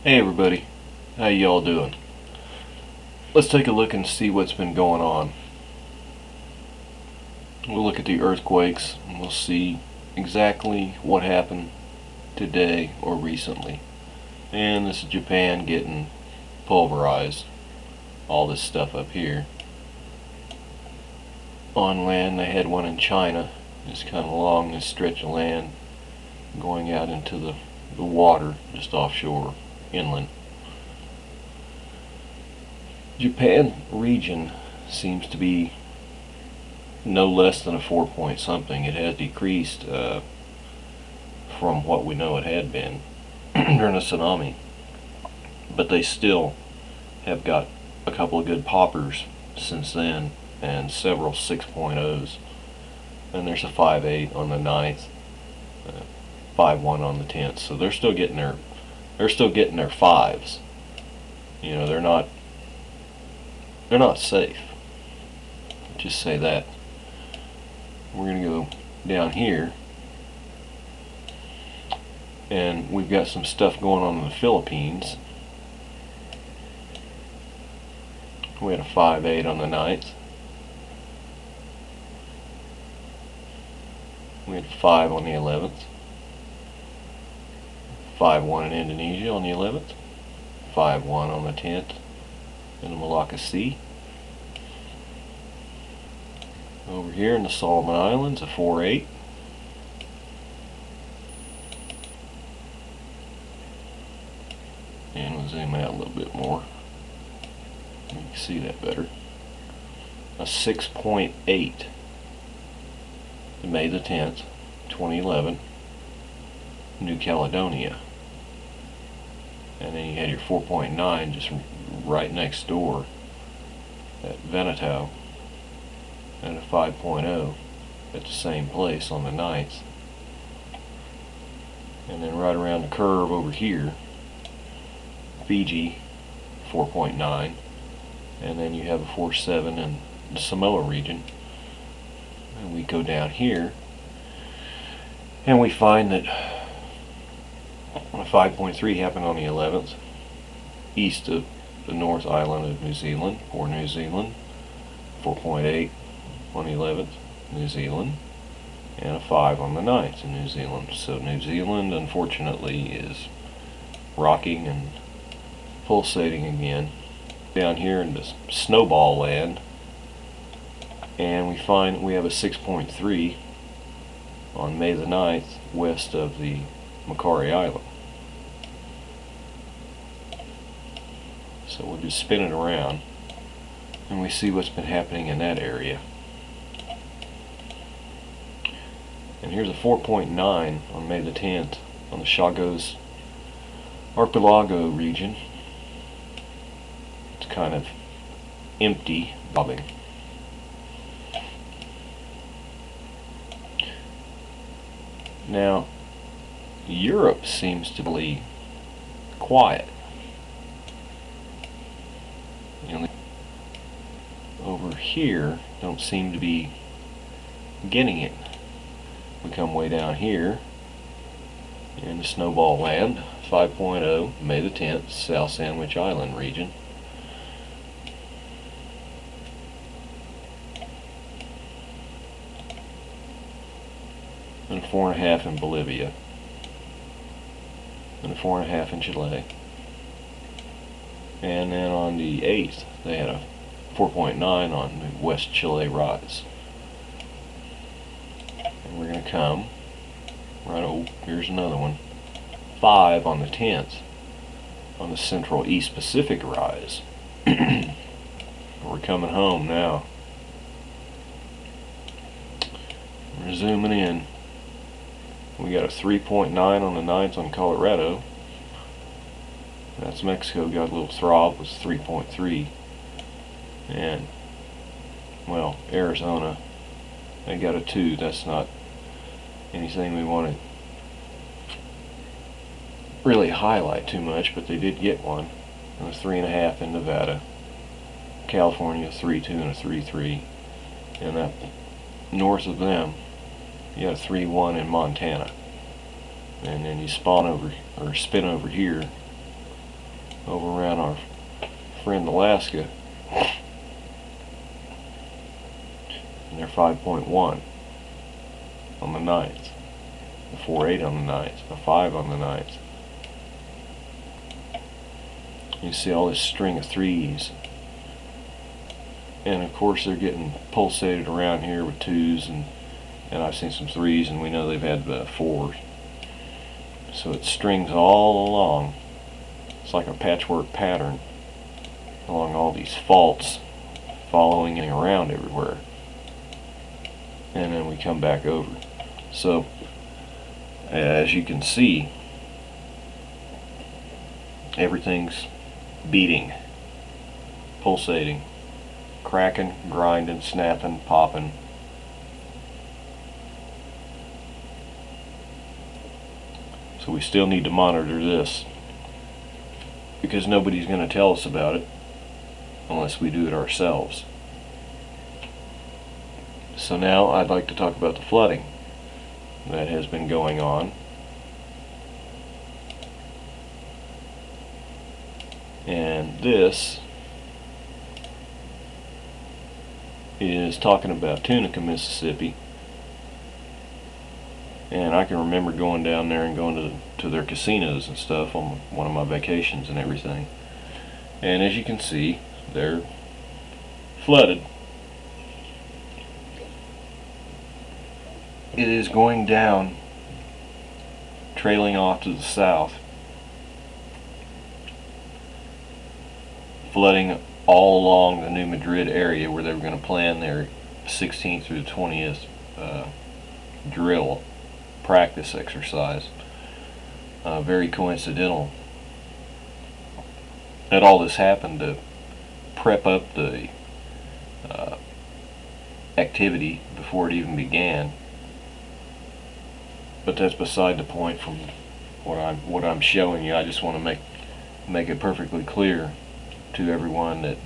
Hey everybody, how y'all doing? Let's take a look and see what's been going on. We'll look at the earthquakes and we'll see exactly what happened today or recently. And this is Japan getting pulverized. All this stuff up here. On land, they had one in China. It's kind of along this stretch of land going out into the water just offshore, inland. Japan region seems to be no less than a 4 point something. It has decreased from what we know it had been during the tsunami, but they still have got a couple of good poppers since then and several 6.0s, and there's a 5.8 on the 9th, 5.1 on the 10th, so they're still getting their fives. You know, they're not safe. Just say that. We're going to go down here, and we've got some stuff going on in the Philippines. We had a 5.8 on the 9th. We had 5 on the 11th. 5.1 in Indonesia on the 11th. 5.1 on the 10th in the Malacca Sea. Over here in the Solomon Islands, a 4.8. And we'll zoom out a little bit more. You can see that better. A 6.8. May the 10th, 2011, New Caledonia. And then you had your 4.9 just right next door at Vanuatu, and a 5.0 at the same place on the 9th. And then right around the curve over here, Fiji, 4.9, and then you have a 4.7 in the Samoa region. And we go down here and we find that a 5.3 happened on the 11th east of the North Island of New Zealand, or New Zealand. 4.8 on the 11th, New Zealand, and a 5 on the 9th in New Zealand. So New Zealand, unfortunately, is rocking and pulsating again. Down here in the snowball land, and we find we have a 6.3 on May the 9th west of the Macquarie Island. So we'll just spin it around and we see what's been happening in that area. And here's a 4.9 on May the 10th on the Chagos Archipelago region. It's kind of empty, bobbing. Now, Europe seems to be quiet. You know, over here don't seem to be getting it. We come way down here in the snowball land, 5.0, May the 10th, South Sandwich Island region. And a 4.5 in Bolivia, and a 4.5 in Chile. And then on the 8th, they had a 4.9 on the West Chile rise. And we're going to come, right, oh, here's another one, 5 on the 10th on the Central East Pacific rise. We're coming home now. We're zooming in. We got a 3.9 on the 9th on Colorado. That's Mexico, got a little throb, was 3.3. And, well, Arizona, they got a 2. That's not anything we want to really highlight too much, but they did get one. And a 3.5 in Nevada. California, 3.2 and a 3.3. And that north of them, you got a 3.1 in Montana. And then you spin over here, over around our friend Alaska, and they're 5.1 on the nights, a 4.8 on the nights, a 5 on the nights. You see all this string of threes, and of course they're getting pulsated around here with twos, and I've seen some threes, and we know they've had fours. So it strings all along. It's like a patchwork pattern along all these faults, following and around everywhere, and then we come back over. So as you can see, everything's beating, pulsating, cracking, grinding, snapping, popping. So we still need to monitor this, because nobody's going to tell us about it unless we do it ourselves. So now I'd like to talk about the flooding that has been going on. And this is talking about Tunica, Mississippi. And I can remember going down there and going to their casinos and stuff on one of my vacations and everything. And as you can see, they're flooded. It is going down, trailing off to the south, flooding all along the New Madrid area where they were going to plan their 16th through the 20th drill practice exercise. Very coincidental that all this happened to prep up the activity before it even began. But that's beside the point from what I'm showing you. I just want to make it perfectly clear to everyone that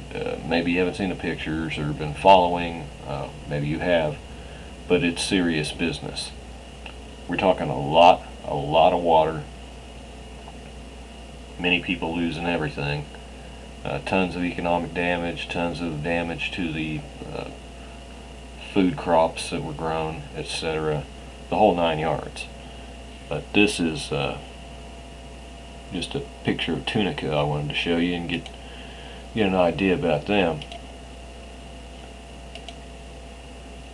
maybe you haven't seen the pictures or been following. Maybe you have, but it's serious business. We're talking a lot of water, many people losing everything, tons of economic damage, tons of damage to the food crops that were grown, etc., the whole 9 yards. But this is just a picture of Tunica I wanted to show you and get an idea about them.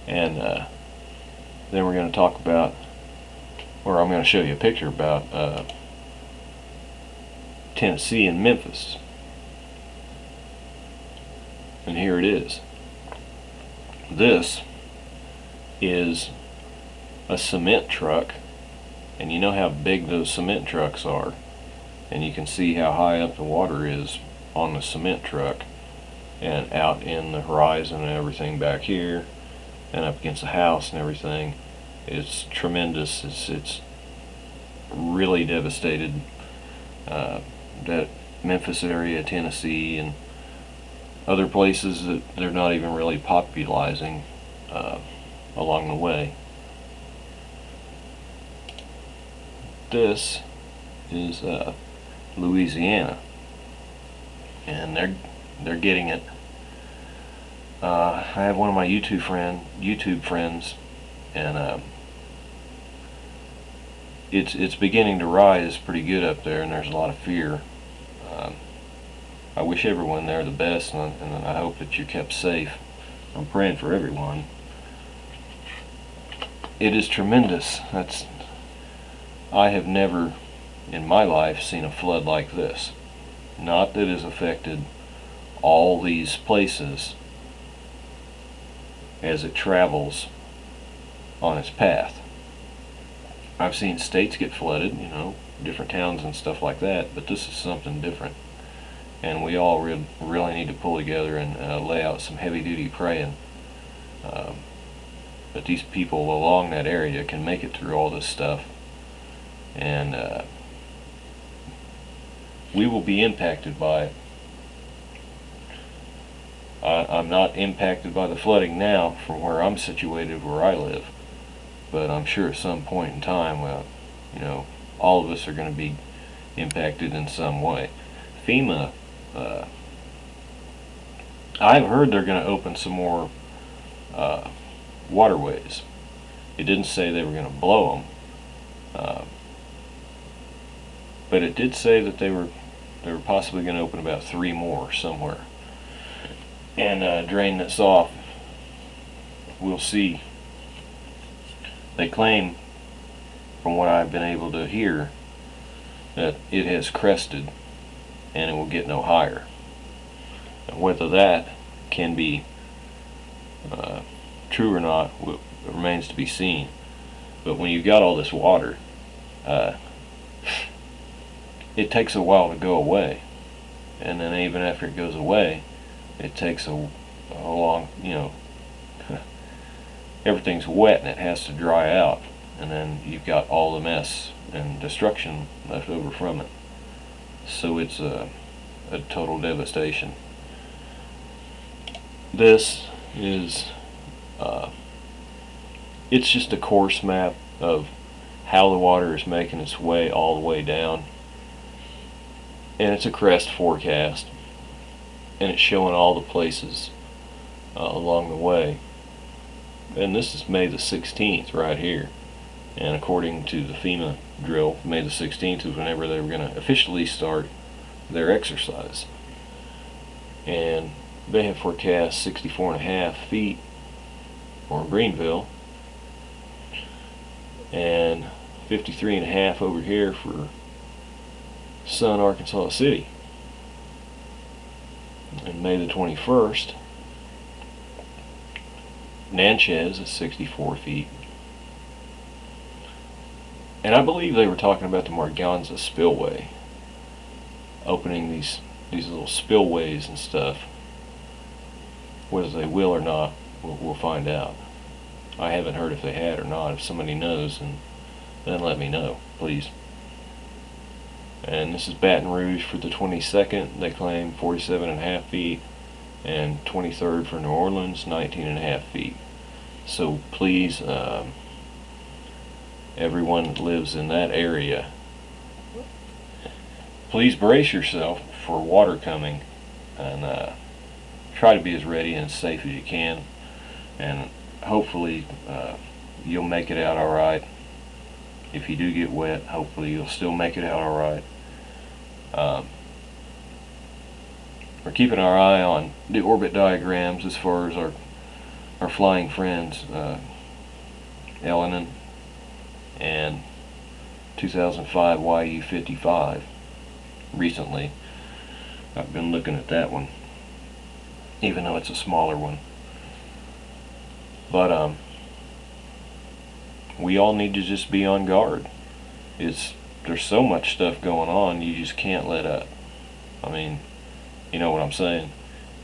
And then we're going to talk about, or I'm going to show you a picture about Tennessee and Memphis. And here it is. This is a cement truck, and you know how big those cement trucks are, and you can see how high up the water is on the cement truck and out in the horizon and everything back here and up against the house and everything. It's tremendous. It's really devastated that Memphis area, Tennessee, and other places that they're not even really popularizing along the way. This is Louisiana, and they're getting it. I have one of my YouTube friends, and it's beginning to rise pretty good up there, and there's a lot of fear. I wish everyone there the best, and I hope that you're kept safe. I'm praying for everyone. It is tremendous. I have never in my life seen a flood like this. Not that it has affected all these places as it travels on its path. I've seen states get flooded, different towns and stuff like that, but this is something different. And we all really need to pull together and lay out some heavy-duty praying that these people along that area can make it through all this stuff. And we will be impacted by it. I'm not impacted by the flooding now from where I'm situated, where I live, but I'm sure at some point in time, all of us are going to be impacted in some way. FEMA, I've heard they're going to open some more waterways. It didn't say they were going to blow them, but it did say that they were possibly going to open about 3 more somewhere and drain this off. We'll see. They claim, from what I've been able to hear, that it has crested and it will get no higher. And whether that can be true or not remains to be seen. But when you've got all this water, it takes a while to go away, and then even after it goes away, it takes a long, everything's wet and it has to dry out, and then you've got all the mess and destruction left over from it. So it's a total devastation. This is it's just a course map of how the water is making its way all the way down, and it's a crest forecast, and it's showing all the places along the way. And this is May the 16th right here, and according to the FEMA drill, May the 16th is whenever they were going to officially start their exercise, and they have forecast 64.5 feet for Greenville and 53.5 over here for Sun, Arkansas City. And May the 21st, Natchez is 64 feet. And I believe they were talking about the Marganza spillway, opening these little spillways and stuff. Whether they will or not, we'll find out. I haven't heard if they had or not. If somebody knows, then let me know, please. And this is Baton Rouge for the 22nd. They claim 47.5 feet, and 23rd for New Orleans, 19.5 feet. So please, everyone that lives in that area, please brace yourself for water coming, and try to be as ready and safe as you can, and hopefully you'll make it out alright. If you do get wet, hopefully you'll still make it out alright. We're keeping our eye on the orbit diagrams as far as our flying friends, Elenin and 2005 YU-55. Recently, I've been looking at that one, even though it's a smaller one. But we all need to just be on guard. There's so much stuff going on, you just can't let up. I mean, you know what I'm saying?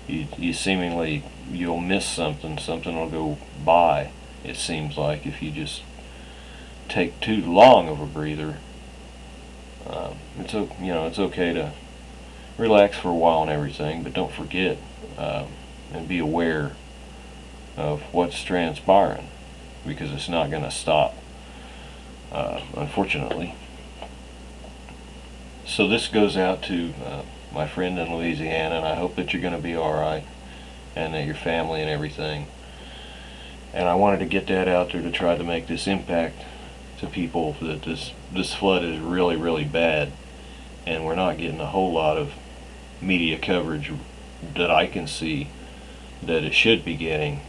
You seemingly, you'll miss something will go by, it seems like, if you just take too long of a breather. It's okay to relax for a while and everything, but don't forget and be aware of what's transpiring, because it's not going to stop, unfortunately. So this goes out to my friend in Louisiana, and I hope that you're going to be alright, and that your family and everything. And I wanted to get that out there to try to make this impact to people, that this flood is really, really bad, and we're not getting a whole lot of media coverage that I can see that it should be getting,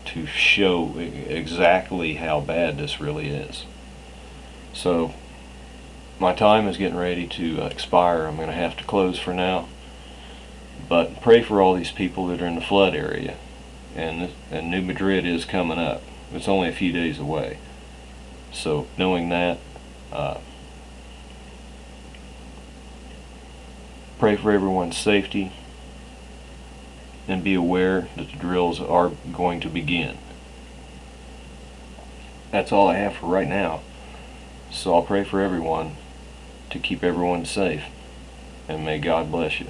to show exactly how bad this really is. So my time is getting ready to expire. I'm going to have to close for now, but pray for all these people that are in the flood area, and New Madrid is coming up. It's only a few days away, so knowing that, pray for everyone's safety, and be aware that the drills are going to begin. That's all I have for right now. So I'll pray for everyone to keep everyone safe, and may God bless you.